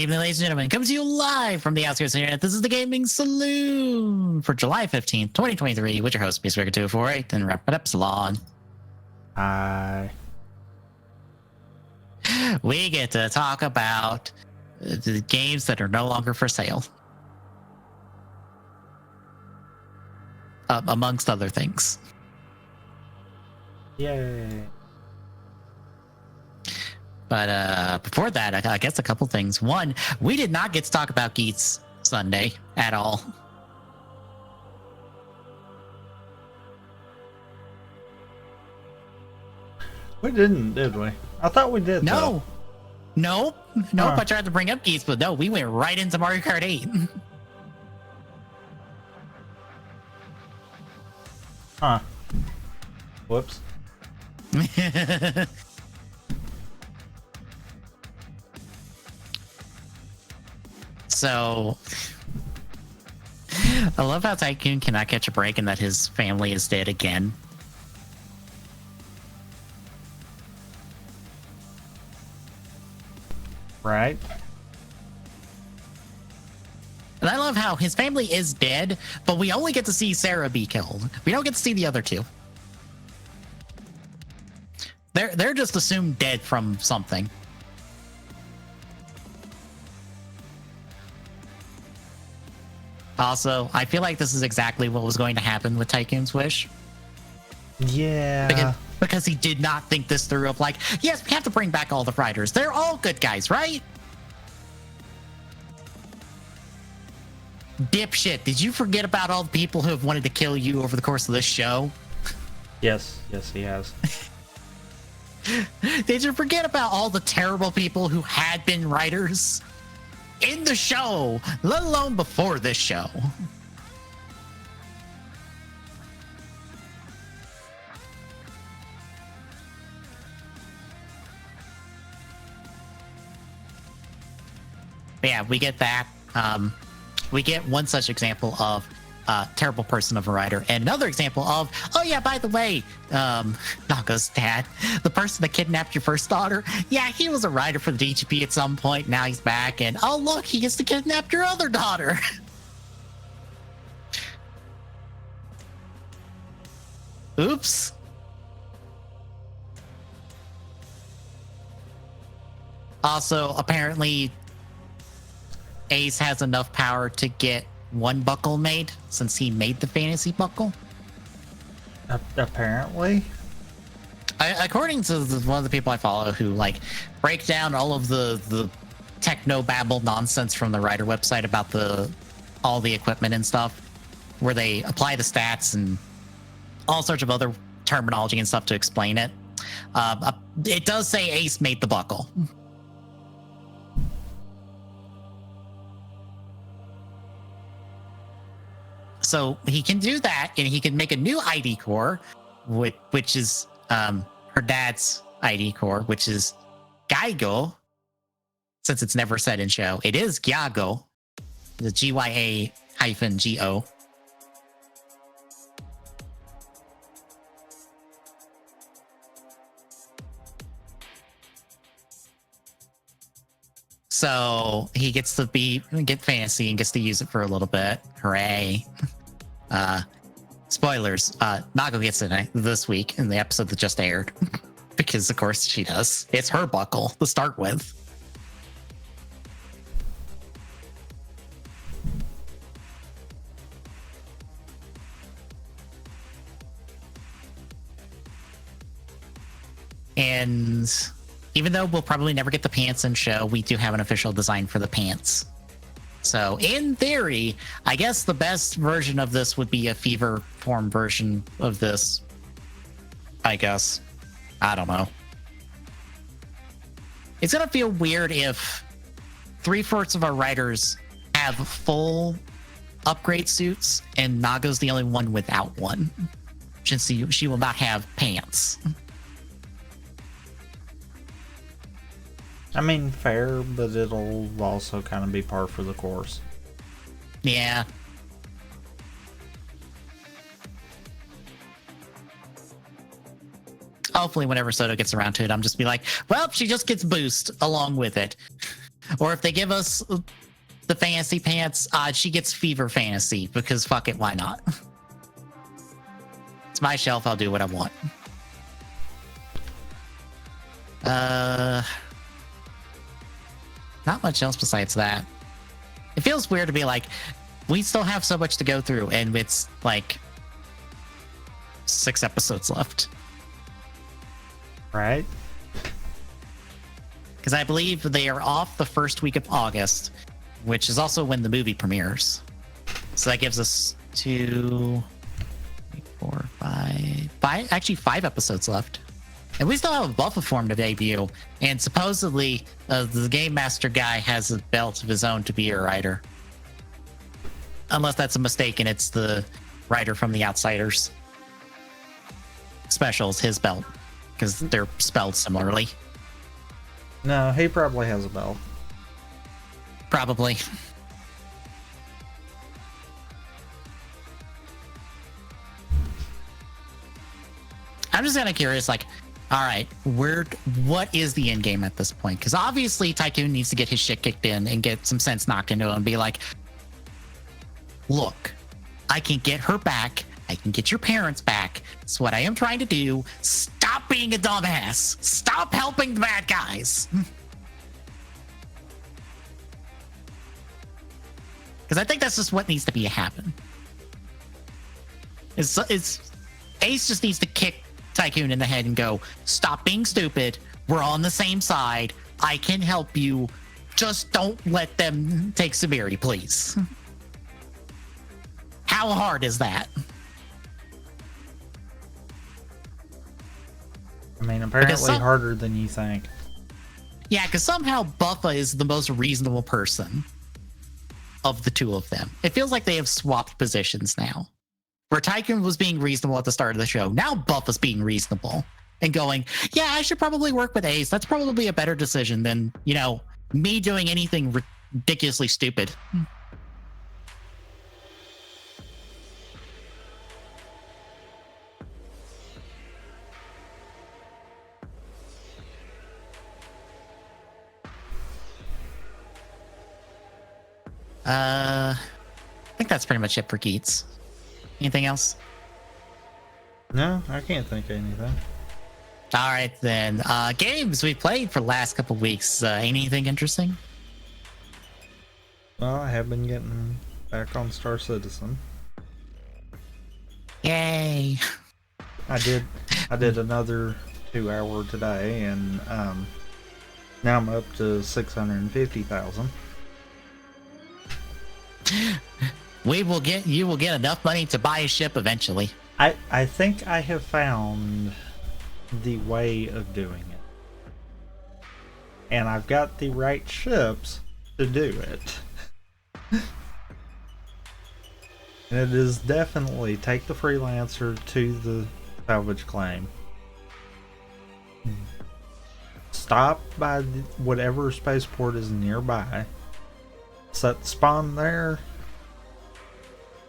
Good evening, ladies and gentlemen. Comes to you live from the outskirts of the internet. This is the Gaming Saloon for July 15th, 2023, with your host, Beastmaker248, and Wrap It Up Salon. Hi. We get to talk about the games that are no longer for sale. Amongst other things. Yay. But before that, I guess a couple things. One, we did not get to talk about Geats Sunday at all. We didn't, did we? I thought we did. No. Nope. Huh. I tried to bring up Geats, but no, we went right into Mario Kart 8. Huh. Whoops. So, I love how Tycoon cannot catch a break and that his family is dead again. Right. And I love how his family is dead, but we only get to see Sarah be killed. We don't get to see the other two. They're just assumed dead from something. Also, I feel like this is exactly what was going to happen with Tycoon's Wish. Yeah. Because he did not think this through of like, yes, we have to bring back all the writers. They're all good guys, right? Dipshit, did you forget about all the people who have wanted to kill you over the course of this show? Yes, he has. Did you forget about all the terrible people who had been writers in the show, let alone before this show? But yeah, we get that. We get one such example of a terrible person of a writer, and another example of, oh yeah, by the way, Naga's dad, the person that kidnapped your first daughter, yeah, he was a writer for the DGP at some point. Now he's back, and oh look, he gets to kidnap your other daughter. Oops. Also, apparently, Ace has enough power to get one buckle made since he made the fantasy buckle. Apparently. According to one of the people I follow who like break down all of the techno babble nonsense from the writer website about all the equipment and stuff, where they apply the stats and all sorts of other terminology and stuff to explain it. It does say Ace made the buckle. So he can do that, and he can make a new ID core, which is her dad's ID core, which is Gaigo. Since it's never said in show, it is Gyago, the GYA-GO. So he gets to get fancy and gets to use it for a little bit. Hooray. Spoilers, Nago gets it this week in the episode that just aired. Because of course she does. It's her buckle to start with. And even though we'll probably never get the pants in show, we do have an official design for the pants. So in theory, I guess the best version of this would be a fever form version of this. I guess. I don't know. It's going to feel weird if 3/4 of our writers have full upgrade suits and Naga's the only one without one. Since she will not have pants. I mean, fair, but it'll also kind of be par for the course. Yeah. Hopefully whenever Soto gets around to it, I'm just be like, well, she just gets boost along with it. Or if they give us the fantasy pants, she gets Fever Fantasy because fuck it, why not? It's my shelf. I'll do what I want. Not much else besides that. It feels weird to be like, we still have so much to go through, and it's like 6 episodes left. Right? Because I believe they are off the first week of August, which is also when the movie premieres. So that gives us 2, 3, 4, 5, actually 5 episodes left. And we still have a Buffa form to debut. And supposedly, the Game Master guy has a belt of his own to be a writer. Unless that's a mistake and it's the writer from The Outsiders. Specials, his belt. Because they're spelled similarly. No, he probably has a belt. Probably. I'm just kind of curious, like, all right, what is the end game at this point? Because obviously Tycoon needs to get his shit kicked in and get some sense knocked into him and be like, look, I can get her back. I can get your parents back. That's what I am trying to do. Stop being a dumbass. Stop helping the bad guys. Because I think that's just what needs to be happen. It's Ace just needs to kick Tycoon in the head and go, stop being stupid. We're on the same side. I can help you. Just don't let them take severity, please. How hard is that? I mean, apparently harder than you think. Yeah, because somehow Buffa is the most reasonable person of the two of them. It feels like they have swapped positions now. Where Tycoon was being reasonable at the start of the show, now Buffa's being reasonable and going, yeah, I should probably work with Ace. That's probably a better decision than, you know, me doing anything ridiculously stupid. I think that's pretty much it for Geets. Anything else? No, I can't think of anything. All right, then. Games we played for the last couple weeks. Anything interesting? Well, I have been getting back on Star Citizen. Yay! I did another 2-hour today, and now I'm up to 650,000. You will get enough money to buy a ship eventually. I think I have found the way of doing it. And I've got the right ships to do it. And it is definitely take the freelancer to the salvage claim. Stop by whatever spaceport is nearby. Set the spawn there.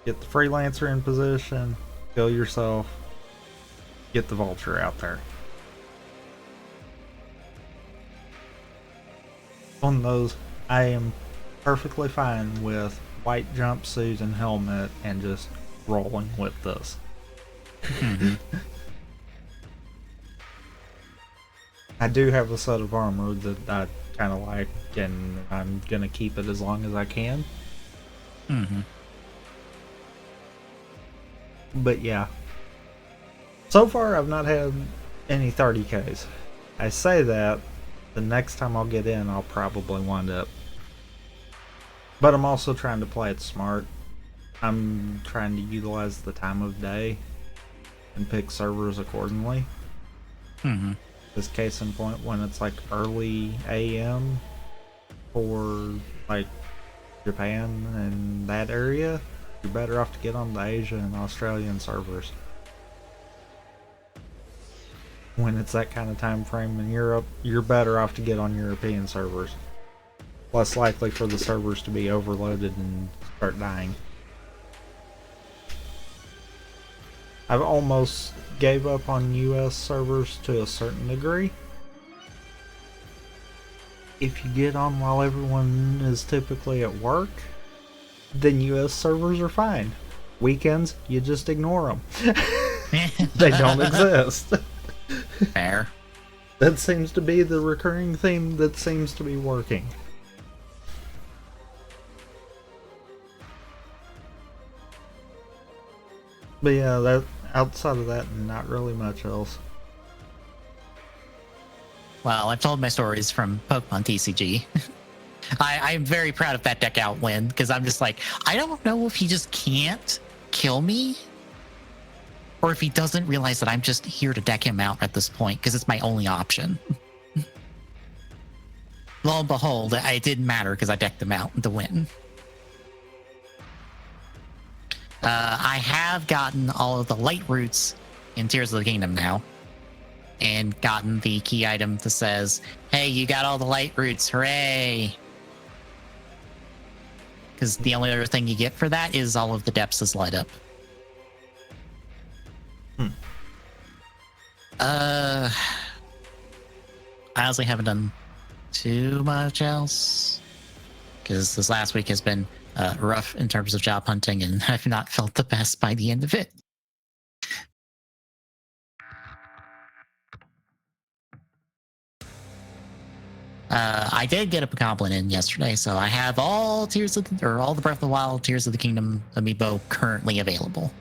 Get the freelancer in position. Kill yourself. Get the vulture out there. On those, I am perfectly fine with white jumpsuit and helmet and just rolling with this. Mm-hmm. I do have a set of armor that I kind of like, and I'm gonna keep it as long as I can. Mm-hmm. But yeah, so far I've not had any 30Ks. I say that the next time I'll get in, I'll probably wind up. But I'm also trying to play it smart. I'm trying to utilize the time of day and pick servers accordingly. Mm-hmm. This case in point, when it's like early AM for like Japan and that area, you're better off to get on the Asia and Australian servers. When it's that kind of time frame in Europe, you're better off to get on European servers. Less likely for the servers to be overloaded and start dying. I've almost gave up on US servers to a certain degree. if you get on while everyone is typically at work, then US servers are fine. Weekends, you just ignore them. They don't exist. Fair. That seems to be the recurring theme that seems to be working. But yeah, that outside of that, not really much else. Well, I've told my stories from Pokemon TCG. I'm very proud of that deck out win because I'm just like, I don't know if he just can't kill me or if he doesn't realize that I'm just here to deck him out at this point because it's my only option. Lo and behold, it didn't matter because I decked him out to win. I have gotten all of the light roots in Tears of the Kingdom now and gotten the key item that says, hey, you got all the light roots, hooray! Because the only other thing you get for that is all of the depths light up. I honestly haven't done too much else because this last week has been rough in terms of job hunting, and I've not felt the best by the end of it. I did get a Bokoblin in yesterday, so I have all all the Breath of the Wild Tears of the Kingdom amiibo currently available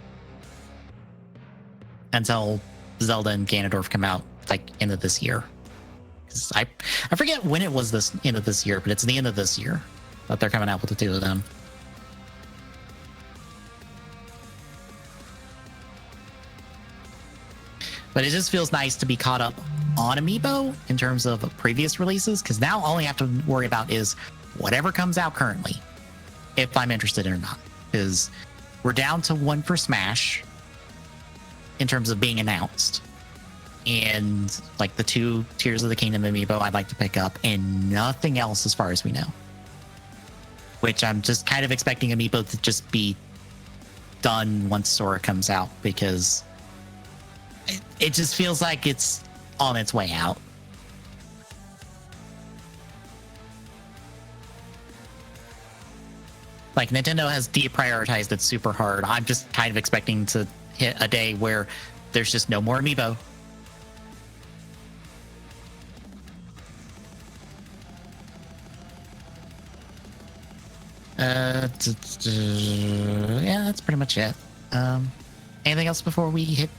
until Zelda and Ganondorf come out like end of this year. I forget when it was this end of this year, but it's the end of this year that they're coming out with the two of them. But it just feels nice to be caught up on Amiibo in terms of previous releases, because now all I have to worry about is whatever comes out currently, if I'm interested in it or not. Because we're down to one for Smash in terms of being announced. And like the 2 Tears of the Kingdom Amiibo I'd like to pick up, and nothing else as far as we know. Which I'm just kind of expecting Amiibo to just be done once Sora comes out, because it just feels like it's on its way out. Like, Nintendo has deprioritized it super hard. I'm just kind of expecting to hit a day where there's just no more Amiibo. Yeah, that's pretty much it. Anything else before we hit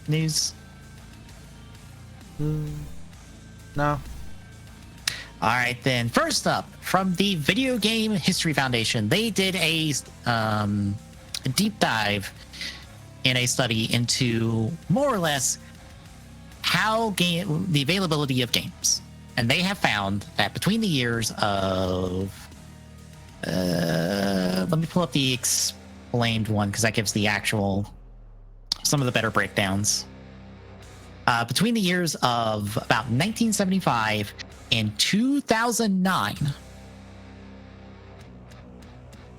news? No. All right, then. First up, from the Video Game History Foundation, they did a deep dive in a study into more or less how the availability of games. And they have found that between the years of... let me pull up the explained one, because that gives the actual... some of the better breakdowns. Between the years of about 1975 and 2009,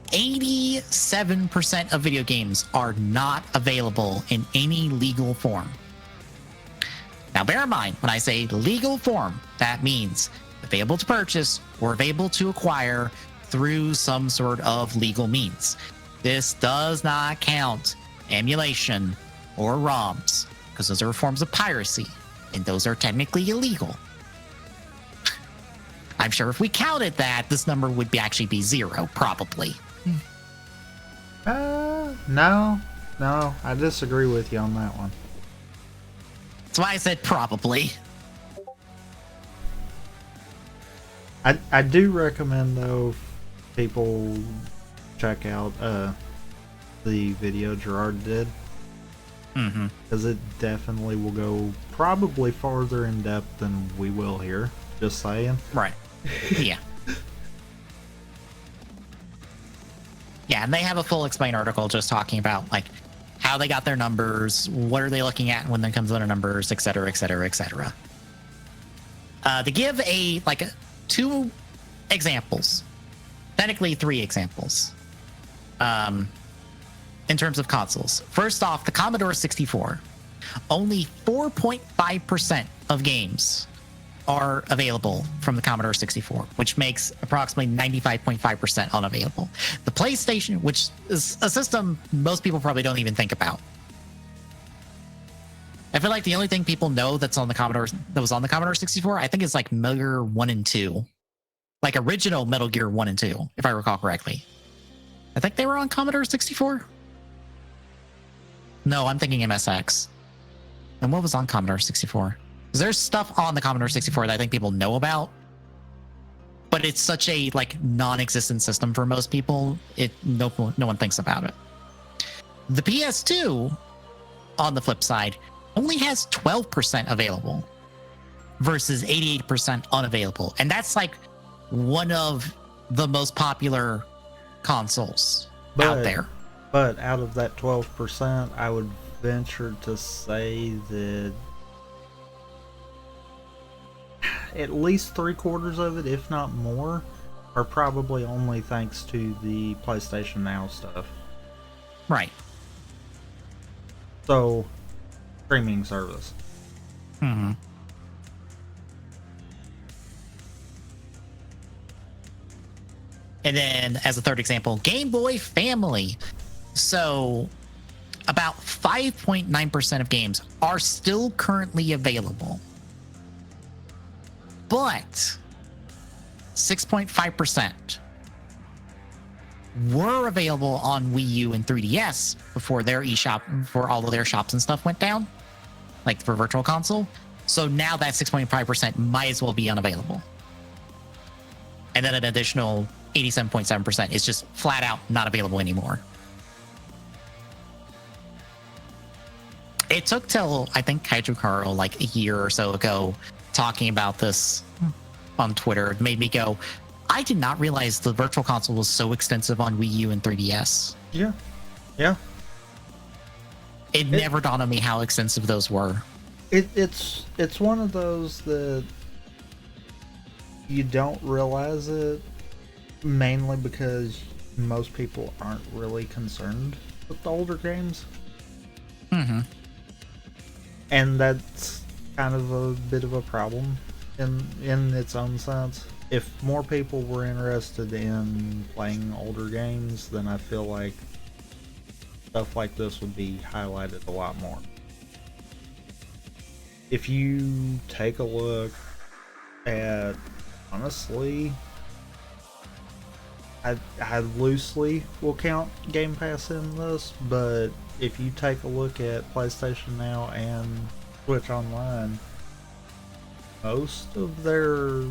87% of video games are not available in any legal form. Now, bear in mind, when I say legal form, that means available to purchase or available to acquire through some sort of legal means. This does not count emulation or ROMs, because those are forms of piracy, and those are technically illegal. I'm sure if we counted that, this number would actually be 0, probably. No, I disagree with you on that one. That's why I said probably. I do recommend, though, people check out the video Gerard did. Because it definitely will go probably farther in depth than we will here. Just saying. Right. Yeah. Yeah, and they have a full explain article just talking about like how they got their numbers, what are they looking at when it comes to their numbers, etc., etc., etc. To give like 2 examples, technically 3 examples. In terms of consoles. First off, the Commodore 64. Only 4.5% of games are available from the Commodore 64, which makes approximately 95.5% unavailable. The PlayStation, which is a system most people probably don't even think about. I feel like the only thing people know that was on the Commodore 64, I think is like Metal Gear 1 and 2. Like original Metal Gear 1 and 2, if I recall correctly. I think they were on Commodore 64. No, I'm thinking MSX. And what was on Commodore 64? There's stuff on the Commodore 64 that I think people know about, but it's such a like non-existent system for most people. No one thinks about it. The PS2, on the flip side, only has 12% available versus 88% unavailable, and that's like one of the most popular consoles out there. But out of that 12%, I would venture to say that at least 3/4 of it, if not more, are probably only thanks to the PlayStation Now stuff. Right. So, streaming service. Mm-hmm. And then, as a third example, Game Boy Family. So, about 5.9% of games are still currently available. But 6.5% were available on Wii U and 3DS before their eShop, before all of their shops and stuff went down, like for Virtual Console. So now that 6.5% might as well be unavailable. And then an additional 87.7% is just flat out not available anymore. It took till, I think, Kaiju Karo like a year or so ago talking about this on Twitter. It made me go, I did not realize the Virtual Console was so extensive on Wii U and 3DS. Yeah. Yeah. It never dawned on me how extensive those were. It's one of those that you don't realize it, mainly because most people aren't really concerned with the older games. Mm-hmm. And that's kind of a bit of a problem in its own sense. If more people were interested in playing older games, then I feel like stuff like this would be highlighted a lot more. If you take a look at, honestly, I loosely will count Game Pass in this, but if you take a look at PlayStation Now and Switch Online, most of their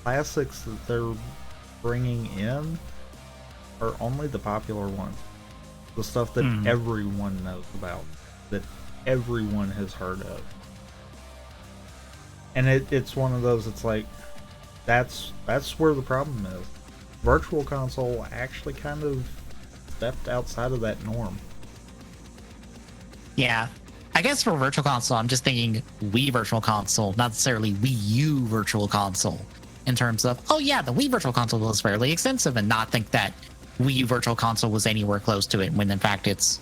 classics that they're bringing in are only the popular ones. The stuff that everyone knows about, that everyone has heard of. And it's one of those, it's like, that's where the problem is. Virtual Console actually kind of stepped outside of that norm. Yeah. I guess for Virtual Console, I'm just thinking Wii Virtual Console, not necessarily Wii U Virtual Console, in terms of, oh yeah, the Wii Virtual Console was fairly extensive, and not think that Wii U Virtual Console was anywhere close to it, when in fact it's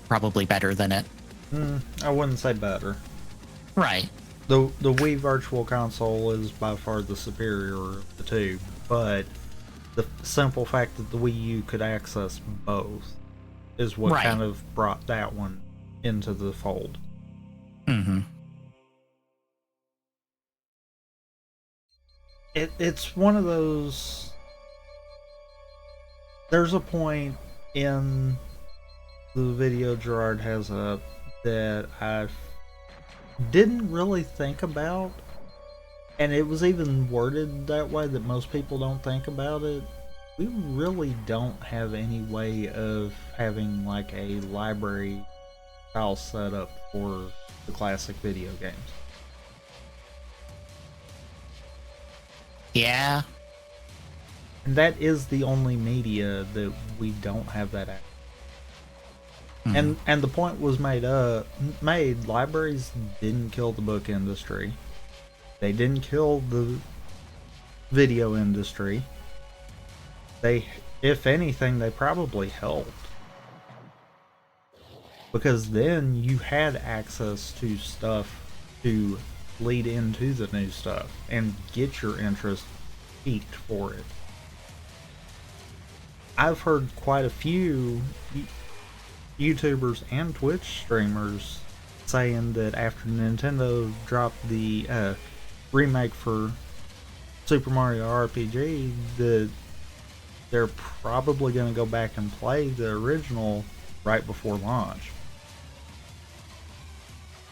probably better than it. I wouldn't say better. Right. The Wii Virtual Console is by far the superior of the two, but the simple fact that the Wii U could access both is what kind of brought that one into the fold. Mm-hmm. It's one of those. There's a point in the video Gerard has up that I didn't really think about, and it was even worded that way that most people don't think about it. We really don't have any way of having like a library style setup for the classic video games. Yeah. And that is the only media that we don't have that at. And the point was made, libraries didn't kill the book industry. They didn't kill the video industry. They, if anything, they probably helped. Because then you had access to stuff to lead into the new stuff and get your interest piqued for it. I've heard quite a few YouTubers and Twitch streamers saying that after Nintendo dropped the remake for Super Mario RPG, that they're probably going to go back and play the original right before launch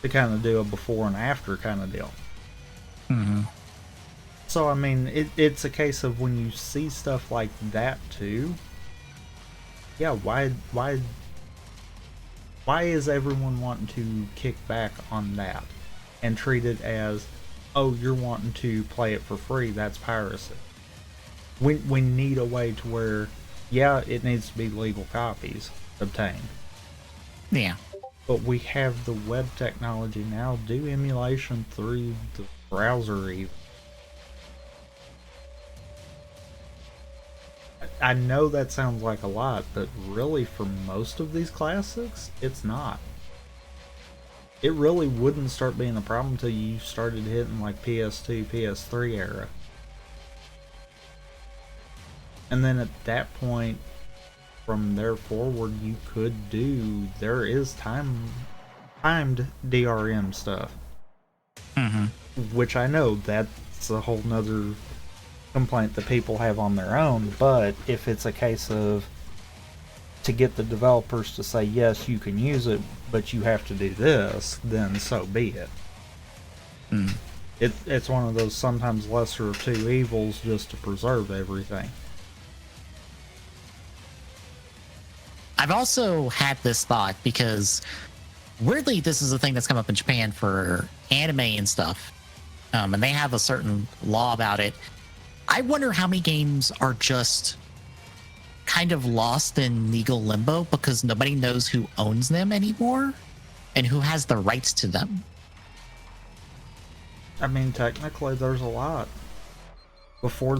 to kind of do a before and after kind of deal. Mm-hmm. So I mean, it's a case of when you see stuff like that too, yeah, why is everyone wanting to kick back on that and treat it as, oh, you're wanting to play it for free, that's piracy? We need a way to where, yeah, it needs to be legal copies obtained. Yeah. But we have the web technology now, do emulation through the browser even. I know that sounds like a lot, but really for most of these classics, it's not. It really wouldn't start being a problem until you started hitting like PS2, PS3 era. And then at that point, from there forward, you could do, there is timed DRM stuff. Mm-hmm. Which I know that's a whole nother complaint that people have on their own, but if it's a case of to get the developers to say yes, you can use it, but you have to do this, then so be it. It's one of those sometimes lesser of two evils just to preserve everything. I've also had this thought because weirdly this is a thing that's come up in Japan for anime and stuff, and they have a certain law about it. I wonder how many games are just kind of lost in legal limbo because nobody knows who owns them anymore and who has the rights to them. I mean, technically there's a lot. Before,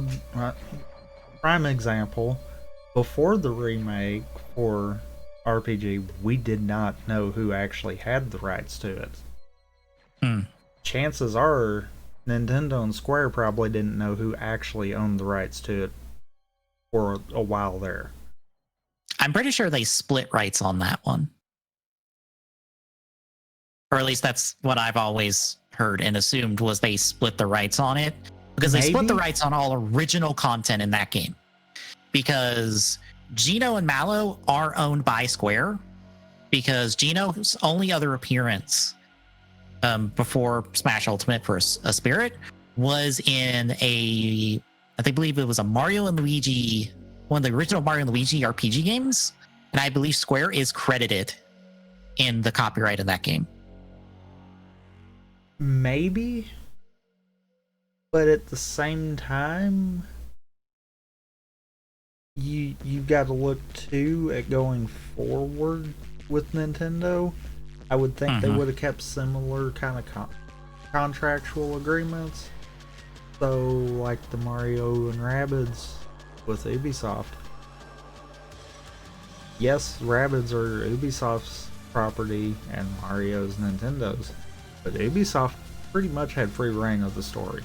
prime example, before the remake for RPG, we did not know who actually had the rights to it. Chances are Nintendo and Square probably didn't know who actually owned the rights to it for a while there. I'm pretty sure they split rights on that one. Or at least that's what I've always heard and assumed, was they split the rights on it. Because they split the rights on all original content in that game. Because Geno and Mallow are owned by Square. Because Geno's only other appearance before Smash Ultimate for a Spirit was in I believe it was a Mario and Luigi, one of the original Mario and Luigi RPG games, and I believe Square is credited in the copyright of that game. Maybe, but at the same time, you got to look too at going forward with Nintendo. I would think they would have kept similar kind of contractual agreements. So, like the Mario and Rabbids with Ubisoft. Yes, Rabbids are Ubisoft's property and Mario's Nintendo's. But Ubisoft pretty much had free reign of the story.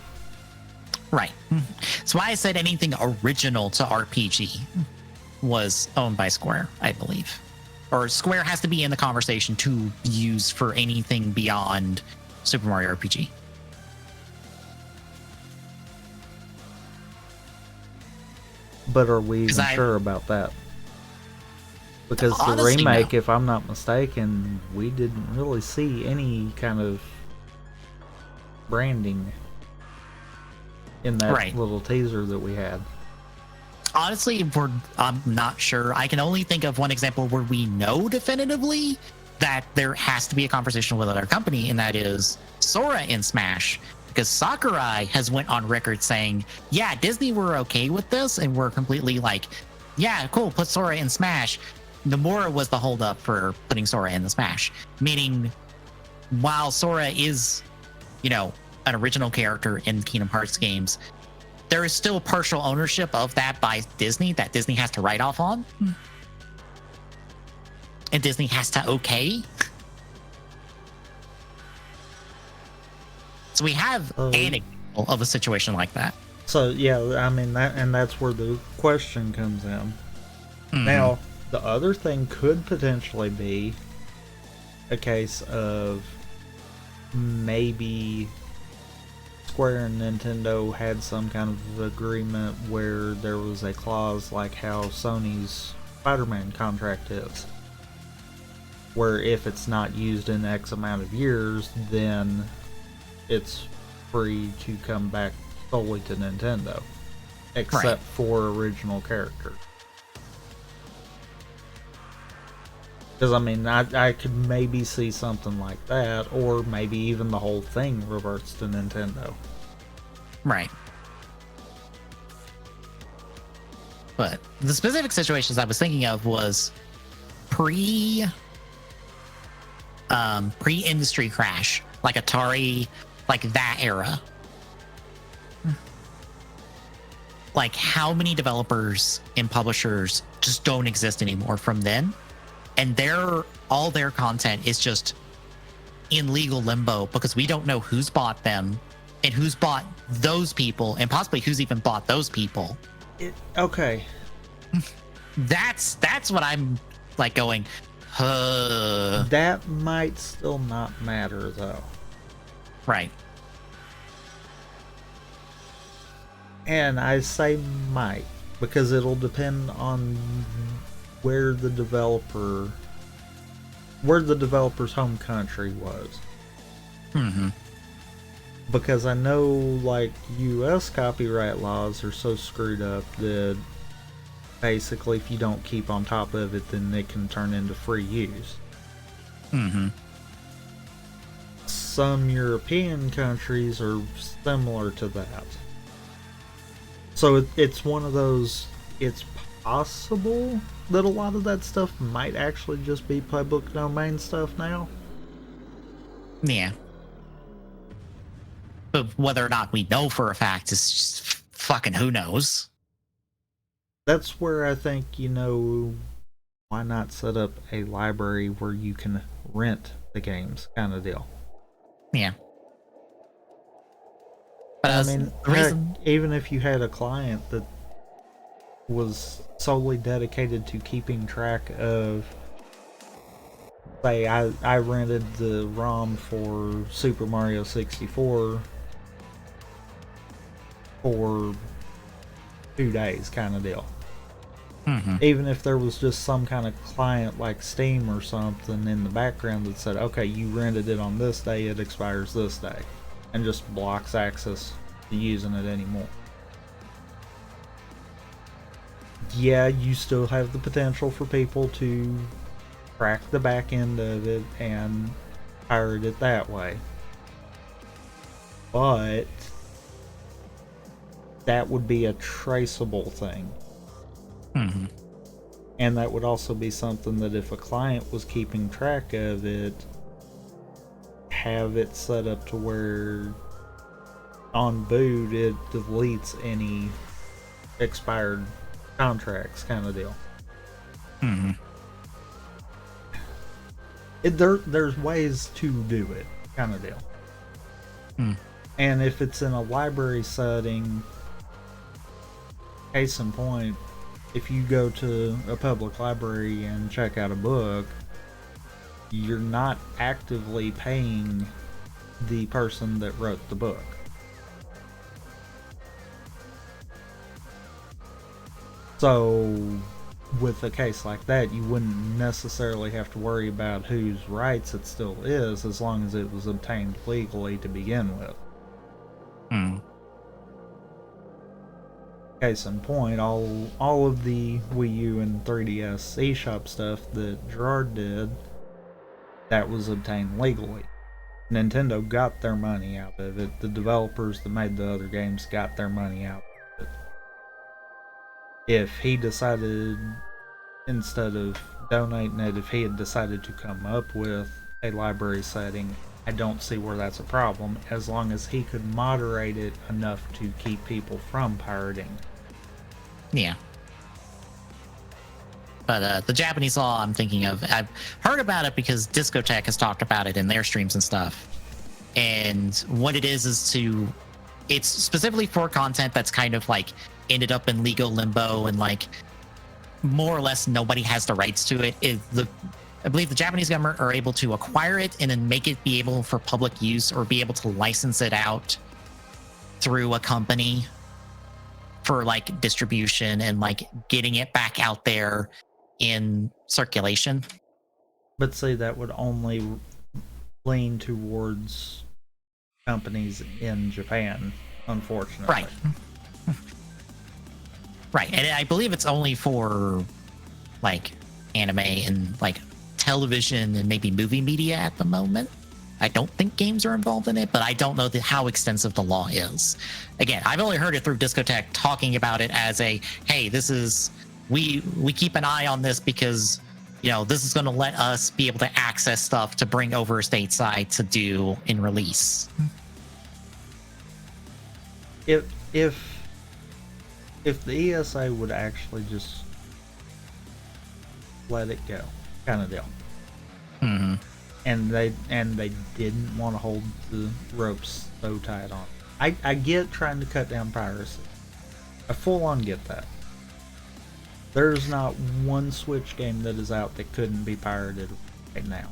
Right. That's why I said anything original to RPG was owned by Square, I believe. Or Square has to be in the conversation to be used for anything beyond Super Mario RPG. But are we even sure about that? Because the remake, if I'm not mistaken, we didn't really see any kind of branding in that little teaser that we had. Honestly, I'm not sure. I can only think of one example where we know definitively that there has to be a conversation with another company, and that is Sora in Smash. Because Sakurai has went on record saying, yeah, Disney were okay with this, and we're completely like, yeah, cool, put Sora in Smash. Nomura was the holdup for putting Sora in the Smash. Meaning, while Sora is, an original character in Kingdom Hearts games, there is still partial ownership of that by Disney that Disney has to write off on. And Disney has to okay. That's So we have an example of a situation like that. So yeah, I mean that's where the question comes in. Now, the other thing could potentially be a case of maybe Square and Nintendo had some kind of agreement where there was a clause like how Sony's Spider-Man contract is, where if it's not used in X amount of years, then it's free to come back solely to Nintendo, except for original characters. Because, I mean, I could maybe see something like that, or maybe even the whole thing reverts to Nintendo. Right. But the specific situations I was thinking of was pre-industry crash, like Atari, like that era. Like, how many developers and publishers just don't exist anymore from then? And all their content is just in legal limbo because we don't know who's bought them and who's bought those people and possibly who's even bought those people. Okay. That's what I'm like going, That might still not matter though. Right. And I say might because it'll depend on where the developer's home country was. Because I know, like, US copyright laws are so screwed up that basically if you don't keep on top of it, then it can turn into free use. Some European countries are similar to that. So it's one of those, it's possible that a lot of that stuff might actually just be public domain stuff now. Yeah. But whether or not we know for a fact is just fucking who knows. That's where I think, why not set up a library where you can rent the games kind of deal. Yeah. But I mean, heck, even if you had a client that was solely dedicated to keeping track of, say, I rented the ROM for Super Mario 64 for 2 days kind of deal. Even if there was just some kind of client like Steam or something in the background that said, okay, you rented it on this day, it expires this day, and just blocks access to using it anymore. Yeah, you still have the potential for people to crack the back end of it and pirate it that way. But that would be a traceable thing. And that would also be something that if a client was keeping track of it, have it set up to where on boot it deletes any expired contracts kind of deal. There's ways to do it kind of deal. And if it's in a library setting, case in point, if you go to a public library and check out a book, you're not actively paying the person that wrote the book. So with a case like that, you wouldn't necessarily have to worry about whose rights it still is, as long as it was obtained legally to begin with. Case in point, all of the Wii U and 3DS eShop stuff that Gerard did, that was obtained legally. Nintendo got their money out of it. The developers that made the other games got their money out of it. If he decided, instead of donating it, if he had decided to come up with a library setting, I don't see where that's a problem, as long as he could moderate it enough to keep people from pirating. Yeah. But the Japanese law I'm thinking of, I've heard about it because Discotech has talked about it in their streams and stuff. And what it is it's specifically for content that's kind of like ended up in legal limbo and like more or less nobody has the rights to it. I believe the Japanese government are able to acquire it and then make it be able for public use or be able to license it out through a company for like distribution and like getting it back out there in circulation. But see, that would only lean towards companies in Japan, unfortunately. Right. Right. And I believe it's only for like anime and like television and maybe movie media at the moment. I don't think games are involved in it, but I don't know how extensive the law is. Again, I've only heard it through Discotech talking about it as a, hey, this is, we keep an eye on this because, you know, this is going to let us be able to access stuff to bring over stateside to do in release. If the ESA would actually just let it go, kind of deal. Mm-hmm. And they didn't want to hold the ropes so tight on. I get trying to cut down piracy. I full on get that. There's not one Switch game that is out that couldn't be pirated right now.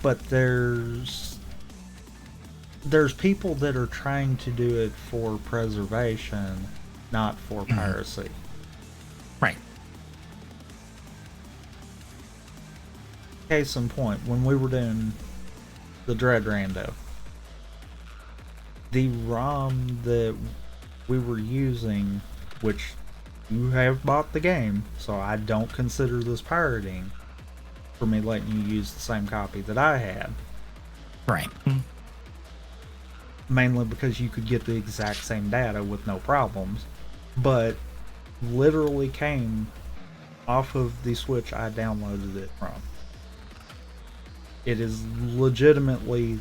But there's people that are trying to do it for preservation, not for piracy. Right. Case in point, when we were doing the Dread Rando, the ROM that we were using, which you have bought the game, so I don't consider this pirating for me letting you use the same copy that I had. Right. Mainly because you could get the exact same data with no problems, but literally came off of the Switch I downloaded it from. It is legitimately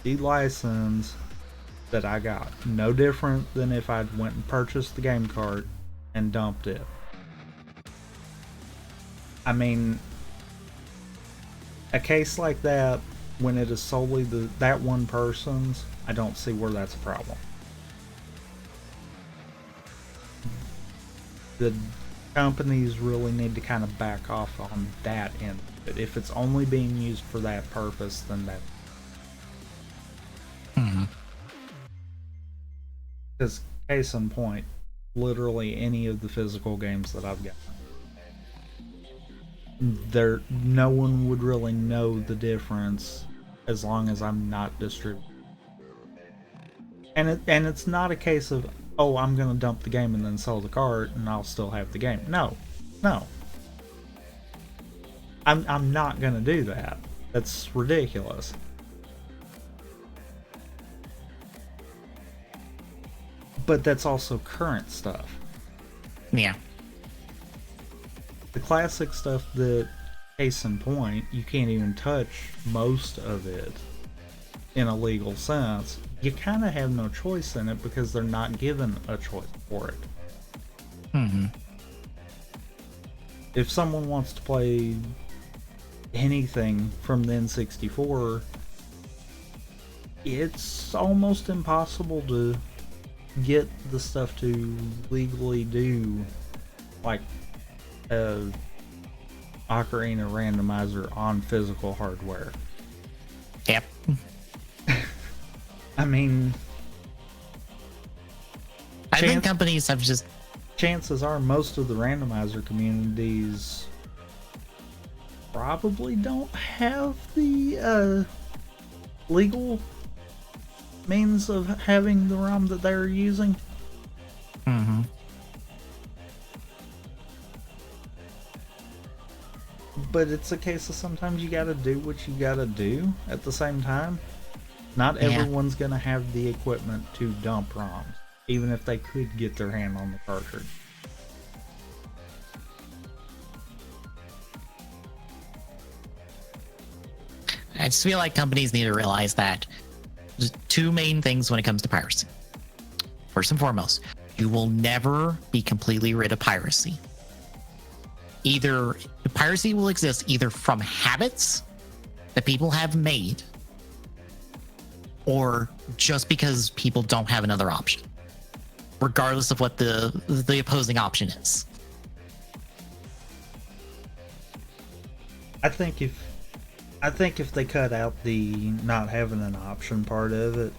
the license that I got. No different than if I'd went and purchased the game cart and dumped it. I mean, a case like that, when it is solely that one person's, I don't see where that's a problem. The companies really need to kind of back off on that end. But if it's only being used for that purpose, then that. Because case in point, literally any of the physical games that I've got, no one would really know the difference as long as I'm not distributing. And it's not a case of, oh, I'm gonna dump the game and then sell the cart and I'll still have the game. No. I'm not gonna do that. That's ridiculous. But that's also current stuff. Yeah. The classic stuff that, case in point, you can't even touch most of it in a legal sense. You kind of have no choice in it because they're not given a choice for it. If someone wants to play anything from the N64, it's almost impossible to get the stuff to legally do like a Ocarina randomizer on physical hardware. Yep. I mean, I think companies have just... Chances are most of the randomizer communities probably don't have the legal means of having the ROM that they're using. But it's a case of sometimes you gotta do what you gotta do at the same time. Not everyone's gonna have the equipment to dump ROMs, even if they could get their hand on the cartridge. I just feel like companies need to realize that there's two main things when it comes to piracy. First and foremost, you will never be completely rid of piracy. either piracy will exist either from habits that people have made, or just because people don't have another option, regardless of what the opposing option is. I think if they cut out the not having an option part of it,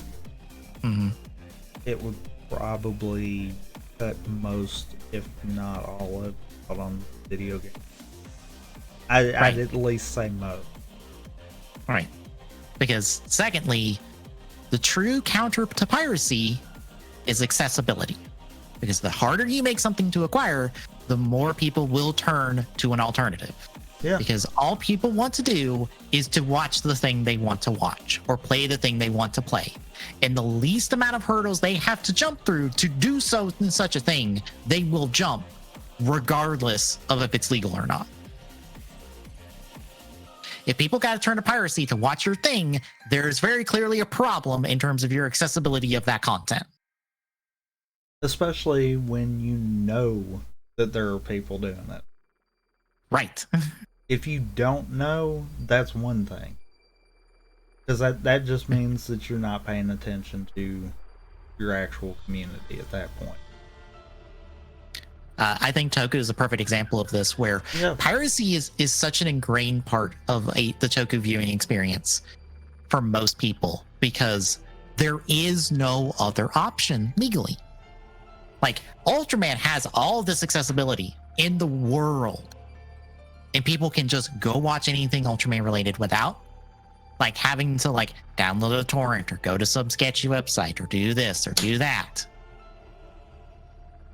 it would probably cut most, if not all of it, out on video games. I'd at least say most. Right. Because secondly, the true counter to piracy is accessibility. Because the harder you make something to acquire, the more people will turn to an alternative. Yeah. Because all people want to do is to watch the thing they want to watch or play the thing they want to play. And the least amount of hurdles they have to jump through to do so in such a thing, they will jump regardless of if it's legal or not. If people got to turn to piracy to watch your thing, there's very clearly a problem in terms of your accessibility of that content. Especially when you know that there are people doing it. Right. If you don't know, that's one thing. Because that just means that you're not paying attention to your actual community at that point. I think Toku is a perfect example of this, where piracy is such an ingrained part of the Toku viewing experience for most people, because there is no other option legally. Like, Ultraman has all this accessibility in the world, and people can just go watch anything Ultraman related without like having to like download a torrent or go to some sketchy website or do this or do that.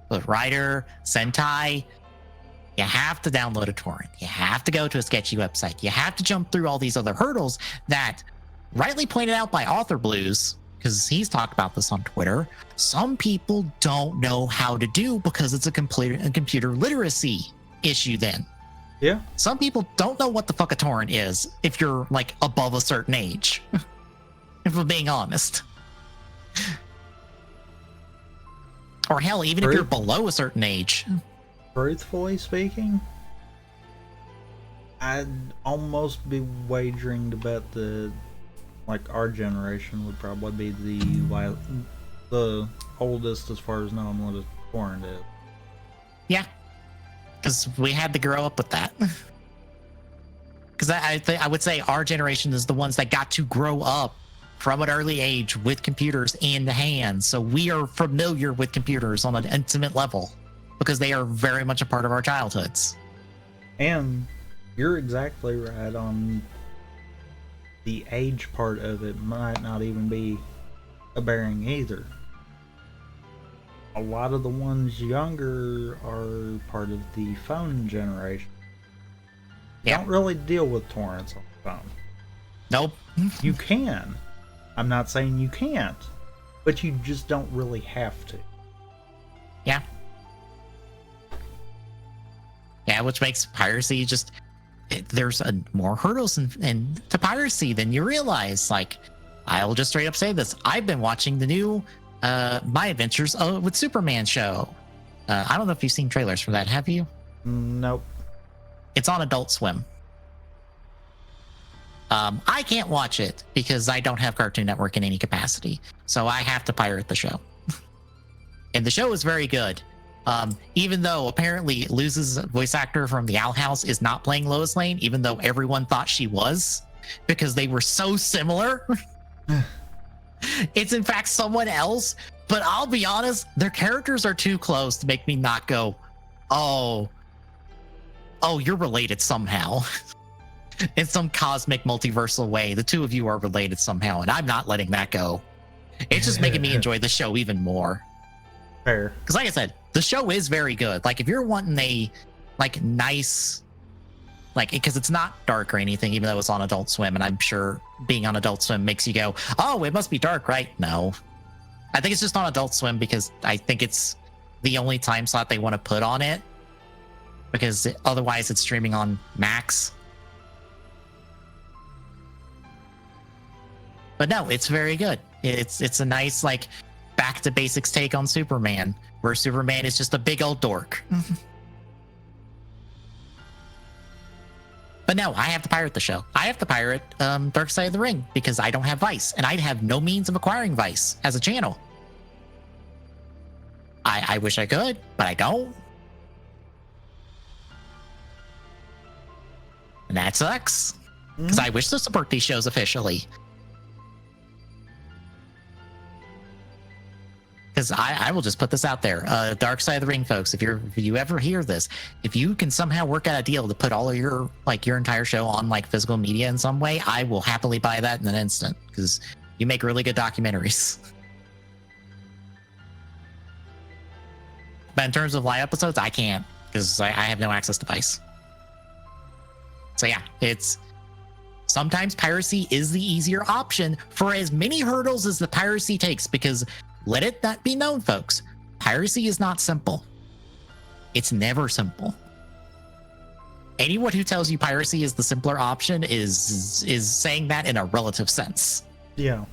But Rider, Sentai, you have to download a torrent. You have to go to a sketchy website. You have to jump through all these other hurdles that, rightly pointed out by Author Blues, because he's talked about this on Twitter, some people don't know how to do because it's a computer literacy issue then. Yeah. Some people don't know what the fuck a torrent is if you're like above a certain age. If we're being honest. Or hell, even if you're below a certain age. Truthfully speaking, I'd almost be wagering to bet that like our generation would probably be the oldest as far as knowing what a torrent is. Yeah. Because we had to grow up with that. Because I would say our generation is the ones that got to grow up from an early age with computers in the hands. So we are familiar with computers on an intimate level because they are very much a part of our childhoods. And you're exactly right on the age part of it might not even be a bearing either. A lot of the ones younger are part of the phone generation. Yeah. Don't really deal with torrents on the phone. Nope. You can. I'm not saying you can't, but you just don't really have to. Yeah. Yeah, which makes piracy just... there's more hurdles to piracy than you realize. Like, I'll just straight up say this. I've been watching the new My Adventures with Superman show. I don't know if you've seen trailers for that. Have you? Nope. It's on Adult Swim. I can't watch it because I don't have Cartoon Network in any capacity. So I have to pirate the show. And the show is very good. Even though apparently Luz's voice actor from the Owl House is not playing Lois Lane, even though everyone thought she was, because they were so similar. It's in fact someone else, but I'll be honest, their characters are too close to make me not go, oh, you're related somehow. In some cosmic multiversal way, the two of you are related somehow, and I'm not letting that go. It's just making me enjoy the show even more. Fair. Because like I said, the show is very good. Like, if you're wanting a like nice, like, because it's not dark or anything, even though it's on Adult Swim, and I'm sure being on Adult Swim makes you go, oh, it must be dark, right? No. I think it's just on Adult Swim because I think it's the only time slot they want to put on it, because otherwise it's streaming on Max. But no, it's very good. It's a nice, like, back to basics take on Superman, where Superman is just a big old dork. But no, I have to pirate the show. I have to pirate Dark Side of the Ring because I don't have Vice, and I have no means of acquiring Vice as a channel. I wish I could, but I don't. And that sucks. Because I wish to support these shows officially. Because I will just put this out there. Dark Side of the Ring, folks, if you ever hear this, if you can somehow work out a deal to put all of your entire show on like physical media in some way, I will happily buy that in an instant. Because you make really good documentaries. But in terms of live episodes, I can't. Because I have no access to Vice. So yeah, sometimes piracy is the easier option for as many hurdles as the piracy takes, because let it not be known, folks, piracy is not simple. It's never simple. Anyone who tells you piracy is the simpler option is saying that in a relative sense. Yeah.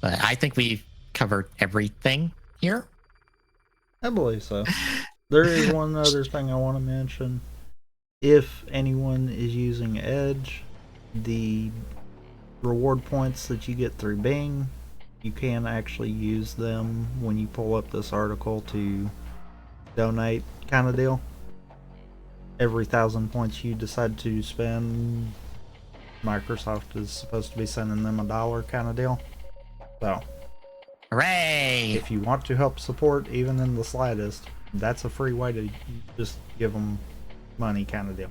But I think we've covered everything here. I believe so. There is one other thing I want to mention. If anyone is using Edge, the reward points that you get through Bing, you can actually use them when you pull up this article to donate, kind of deal. Every 1,000 points you decide to spend, Microsoft is supposed to be sending them $1 kind of deal. So, hooray! If you want to help support, even in the slightest, that's a free way to just give them money kind of deal.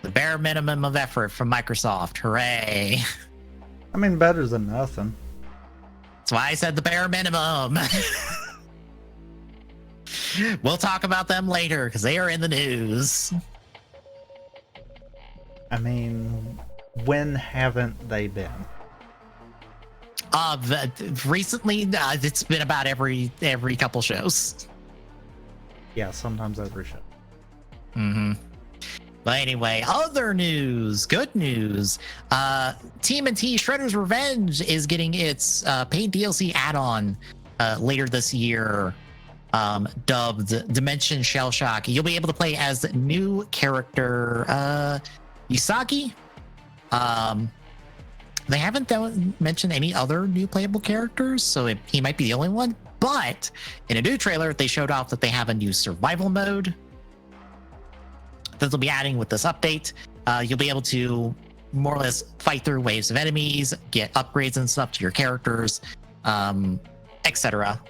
The bare minimum of effort from Microsoft. Hooray! I mean, better than nothing. That's why I said the bare minimum. We'll talk about them later because they are in the news. I mean, when haven't they been? Recently, it's been about every couple shows. Yeah, sometimes every show. Mm-hmm. But anyway, other news, good news. TMNT Shredder's Revenge is getting its paid DLC add-on later this year, dubbed Dimension Shell Shock. You'll be able to play as the new character Yusagi. They haven't mentioned any other new playable characters, so he might be the only one. But in a new trailer, they showed off that they have a new survival mode that they'll be adding with this update. You'll be able to more or less fight through waves of enemies, get upgrades and stuff to your characters, etc.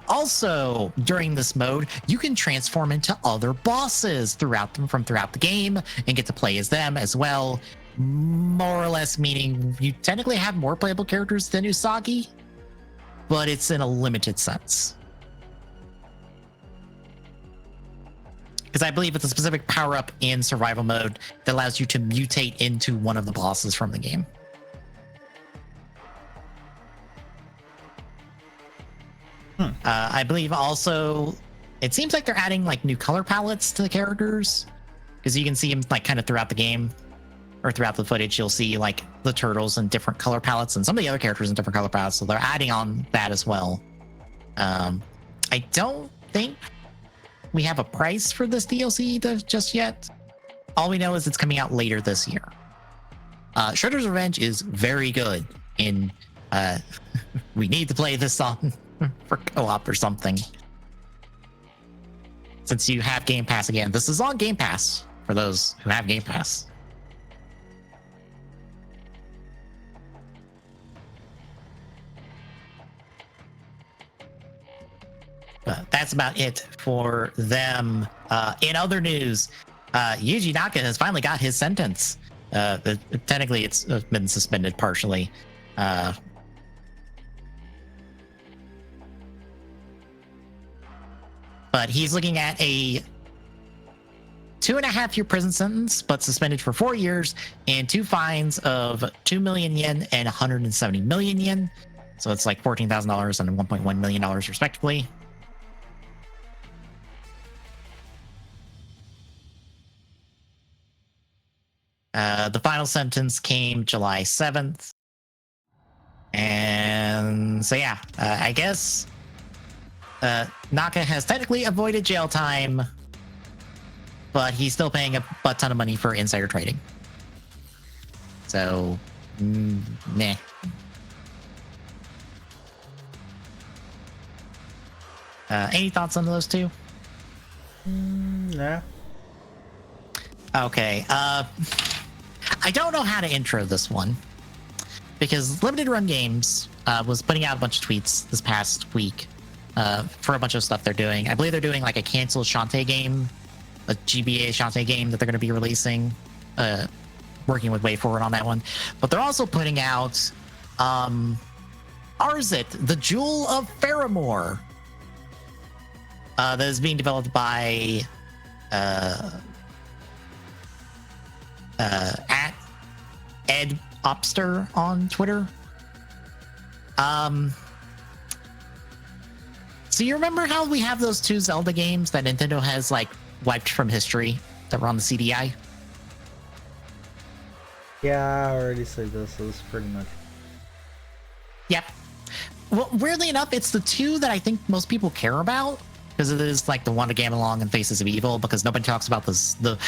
Also, during this mode, you can transform into other bosses throughout the game and get to play as them as well. More or less meaning you technically have more playable characters than Usagi, but it's in a limited sense. Because I believe it's a specific power-up in survival mode that allows you to mutate into one of the bosses from the game. I believe also, it seems like they're adding like new color palettes to the characters, because you can see them like kind of throughout the game. Or throughout the footage, you'll see like the turtles in different color palettes and some of the other characters in different color palettes. So they're adding on that as well. I don't think we have a price for this DLC just yet. All we know is it's coming out later this year. Shredder's Revenge is very good in we need to play this on for co-op or something. Since you have Game Pass again. This is on Game Pass for those who have Game Pass. That's about it for them. In other news, Yuji Naka has finally got his sentence. Technically, it's been suspended partially. But he's looking at a 2.5-year prison sentence, but suspended for 4 years, and 2 fines of 2 million yen and 170 million yen. So it's like $14,000 and $1.1 million respectively. The final sentence came July 7th. And so, yeah, I guess Naka has technically avoided jail time, but he's still paying a butt ton of money for insider trading. So, nah. Any thoughts on those two? Nah. Okay. I don't know how to intro this one because Limited Run Games was putting out a bunch of tweets this past week for a bunch of stuff they're doing. I believe they're doing like a canceled Shantae game, a GBA Shantae game that they're going to be releasing, working with WayForward on that one. But they're also putting out Arzit, the Jewel of Faramore, that is being developed by at Ed Opster on Twitter. So you remember how we have those two Zelda games that Nintendo has like wiped from history that were on the CD-I? Yeah, I already said this is pretty much. Yep. Well, weirdly enough, it's the two that I think most people care about because it is like the one to Game Along and Faces of Evil, because nobody talks about this the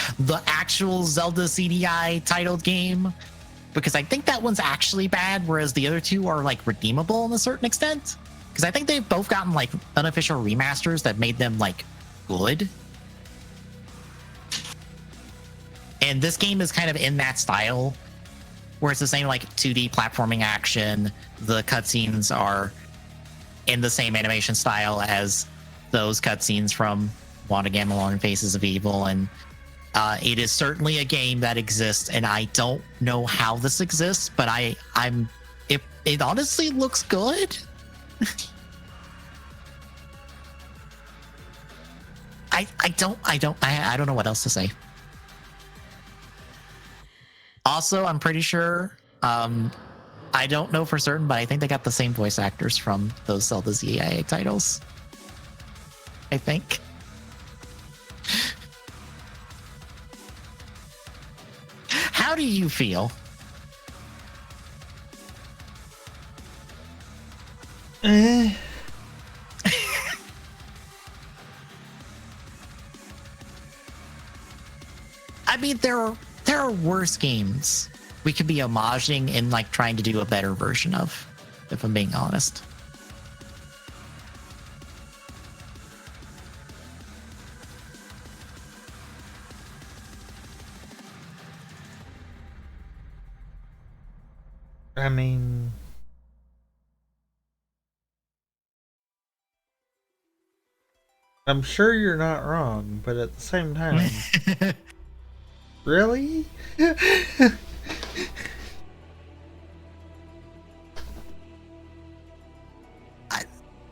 actual Zelda CDI titled game, because I think that one's actually bad, whereas the other two are like redeemable in a certain extent. Because I think they've both gotten like unofficial remasters that made them like good. And this game is kind of in that style, where it's the same like 2D platforming action. The cutscenes are in the same animation style as those cutscenes from Wanda Gamelon and Faces of Evil, and it is certainly a game that exists. And I don't know how this exists, but it honestly looks good. I don't know what else to say. Also, I'm pretty sure, I don't know for certain, but I think they got the same voice actors from those Zelda ZIA titles. I think. How do you feel? I mean, there are worse games we could be homaging and like trying to do a better version of, if I'm being honest. I mean, I'm sure you're not wrong, but at the same time, really?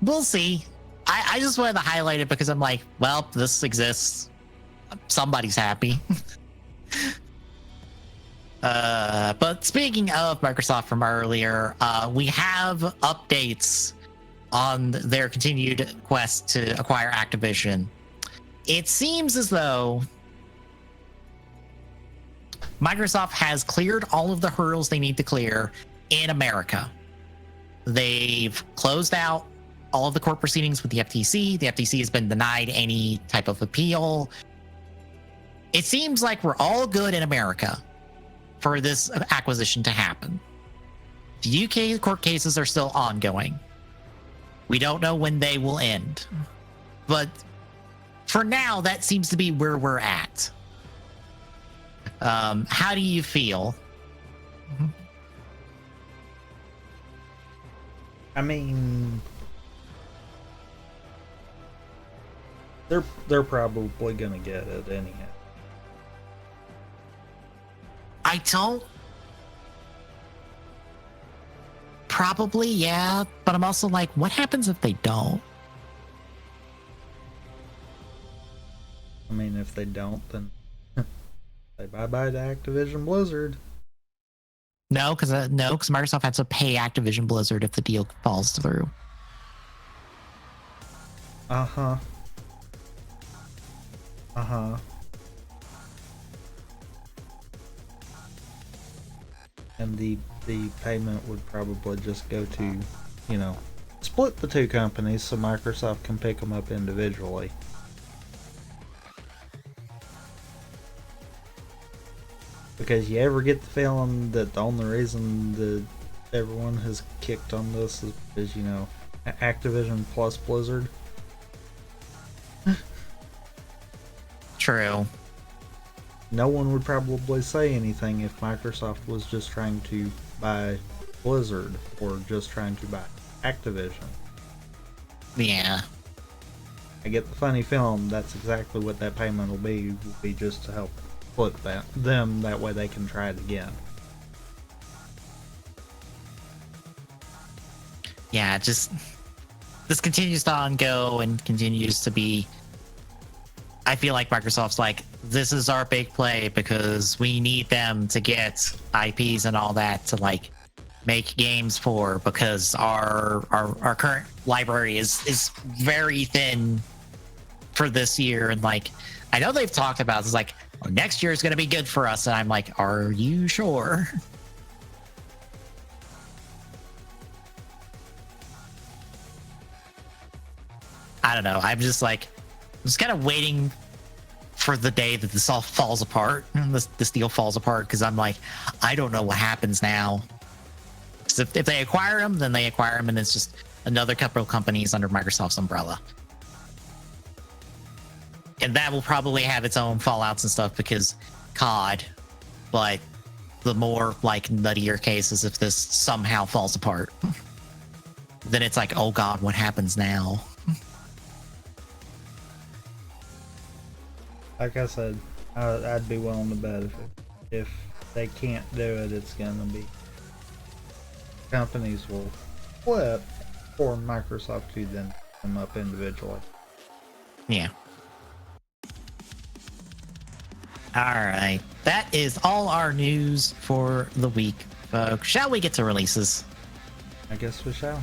We'll see. I just wanted to highlight it because I'm like, well, this exists. Somebody's happy. But speaking of Microsoft from earlier, we have updates on their continued quest to acquire Activision. It seems as though Microsoft has cleared all of the hurdles they need to clear in America. They've closed out all of the court proceedings with the FTC. The FTC has been denied any type of appeal. It seems like we're all good in America for this acquisition to happen. The UK court cases are still ongoing. We don't know when they will end. But for now, that seems to be where we're at. How do you feel? I mean, they're probably gonna get it anyhow. I don't. Probably, yeah. But I'm also like, what happens if they don't? I mean, if they don't, then say bye-bye to Activision Blizzard. No, because Microsoft has to pay Activision Blizzard if the deal falls through. Uh-huh. And the payment would probably just go to, split the two companies so Microsoft can pick them up individually. Because you ever get the feeling that the only reason that everyone has kicked on this is because, you know, Activision plus Blizzard? True. No one would probably say anything if Microsoft was just trying to buy Blizzard or just trying to buy Activision. Yeah. I get the funny feeling that's exactly what that payment will be just to help split them, that way they can try it again. Yeah, just this continues to go and continues to be. I feel like Microsoft's like, this is our big play because we need them to get IPs and all that to like make games for, because our current library is very thin for this year. And like, I know they've talked about it's like, oh, next year is going to be good for us. And I'm like, are you sure? I don't know. I'm just like, kind of waiting for the day that this all falls apart. This deal falls apart, because I'm like, I don't know what happens now. Because if they acquire them, then they acquire them, and it's just another couple of companies under Microsoft's umbrella. And that will probably have its own fallouts and stuff, because COD. But the more like nuttier cases, if this somehow falls apart, then it's like, oh God, what happens now? Like I said, I'd be willing to bet if they can't do it, it's gonna be companies will flip for Microsoft to then them up individually. Yeah. All right, that is all our news for the week, folks. Shall we get to releases? I guess we shall.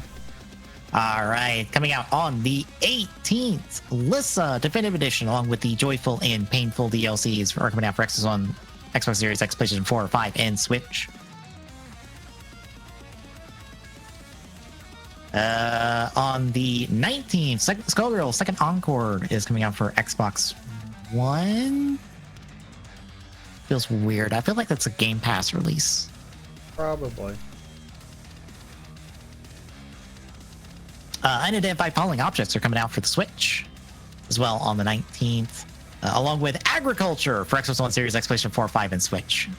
All right, coming out on the 18th, Lissa Definitive Edition, along with the joyful and painful DLCs, are coming out for Xbox Series X, PlayStation 4, 5, and Switch. On the 19th, Skullgirl Second Encore is coming out for Xbox One. Feels weird. I feel like that's a Game Pass release. Probably. Unidentified Falling Objects are coming out for the Switch as well on the 19th, along with Agriculture for Xbox One, Series X, PlayStation 4, 5, and Switch.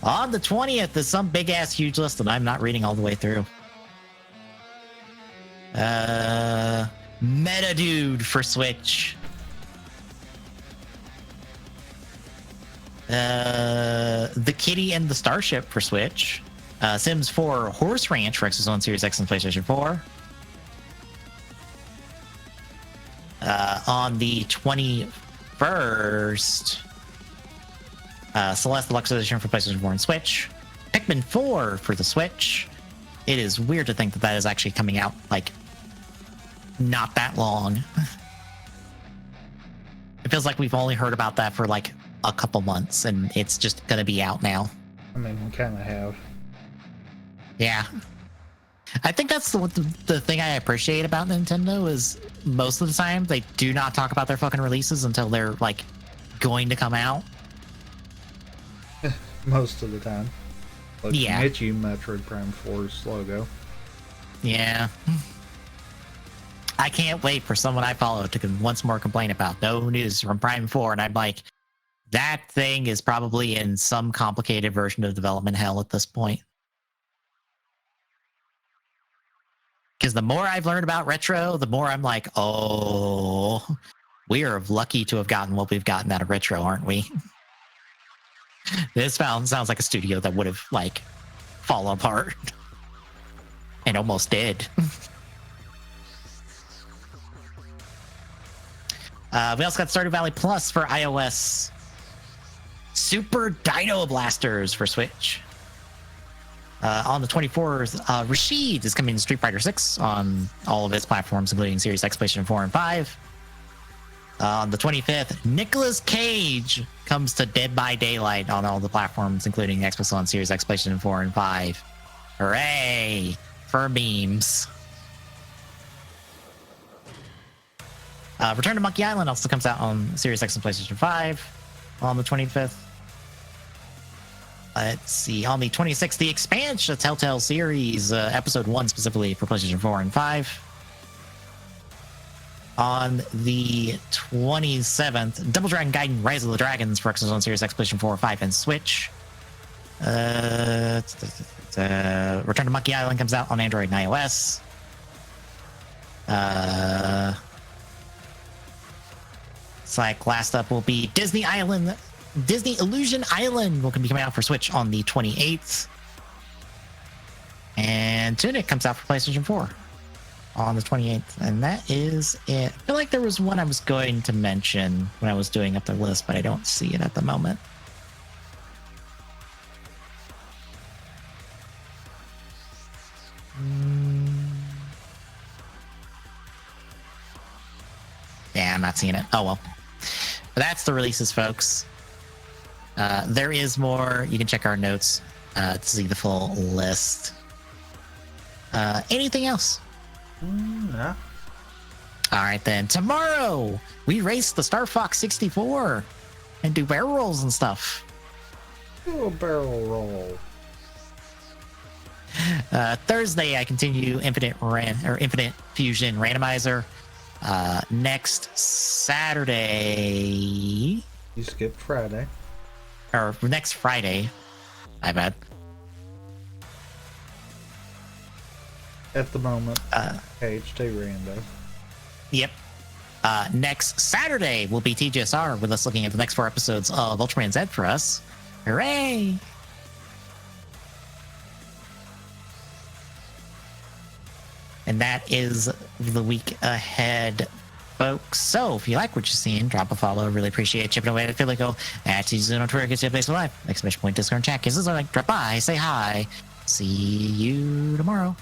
On the 20th is some big ass huge list that I'm not reading all the way through. Meta Dude for Switch. The Kitty and the Starship for Switch. Sims 4 Horse Ranch for Xbox One, Series X, and PlayStation 4. On the 21st, Celeste Deluxe Edition for PlayStation 4 and Switch. Pikmin 4 for the Switch. It is weird to think that that is actually coming out, like, not that long. It feels like we've only heard about that for, like, a couple months, and it's just gonna be out now. I mean, we kind of have. Yeah. I think that's the thing I appreciate about Nintendo is most of the time they do not talk about their fucking releases until they're like going to come out. Most of the time. Looking Yeah. at you, Metroid Prime 4's logo. Yeah. I can't wait for someone I follow to once more complain about no news from Prime 4, and I'm like, that thing is probably in some complicated version of development hell at this point. Because the more I've learned about Retro, the more I'm like, oh, we are lucky to have gotten what we've gotten out of Retro, aren't we? This sounds like a studio that would have, like, fallen apart. And almost did. We also got Stardew Valley Plus for iOS. Super Dino Blasters for Switch. On the 24th, Rashid is coming to Street Fighter 6 on all of its platforms, including Series X, PlayStation 4, and 5. On the 25th, Nicolas Cage comes to Dead by Daylight on all the platforms, including Xbox One, Series X, PlayStation 4, and 5. Hooray! for memes. Return to Monkey Island also comes out on Series X and PlayStation 5 on the 25th. Let's see, on the 26th, the expansion of Telltale series, episode 1 specifically for PlayStation 4 and 5. On the 27th, Double Dragon Gaiden Rise of the Dragons for Xbox One, Series X, PlayStation 4, 5, and Switch. Return to Monkey Island comes out on Android and iOS. It's like last up will be Disney Illusion Island will be coming out for Switch on the 28th. And Tunic comes out for PlayStation 4 on the 28th. And that is it. I feel like there was one I was going to mention when I was doing up the list, but I don't see it at the moment. Yeah, I'm not seeing it. Oh well. But that's the releases, folks. There is more. You can check our notes to see the full list. Anything else? No. All right, then. Tomorrow, we race the Star Fox 64 and do barrel rolls and stuff. Do a barrel roll. Thursday, I continue Infinite Fusion Randomizer. Next Saturday. You skipped Friday. Or next Friday. My bad. At the moment, KHT Rando. Yep. Next Saturday will be TGSR with us looking at the next 4 episodes of Ultraman Z for us. Hooray! And that is the week ahead, folks. So if you like what you're seeing, drop a follow. Really appreciate chipping away at Filico. At TGZone on Twitter, gets you a place live. Exclamation point, Discord, and chat. Kisses are like, drop by, say hi. See you tomorrow.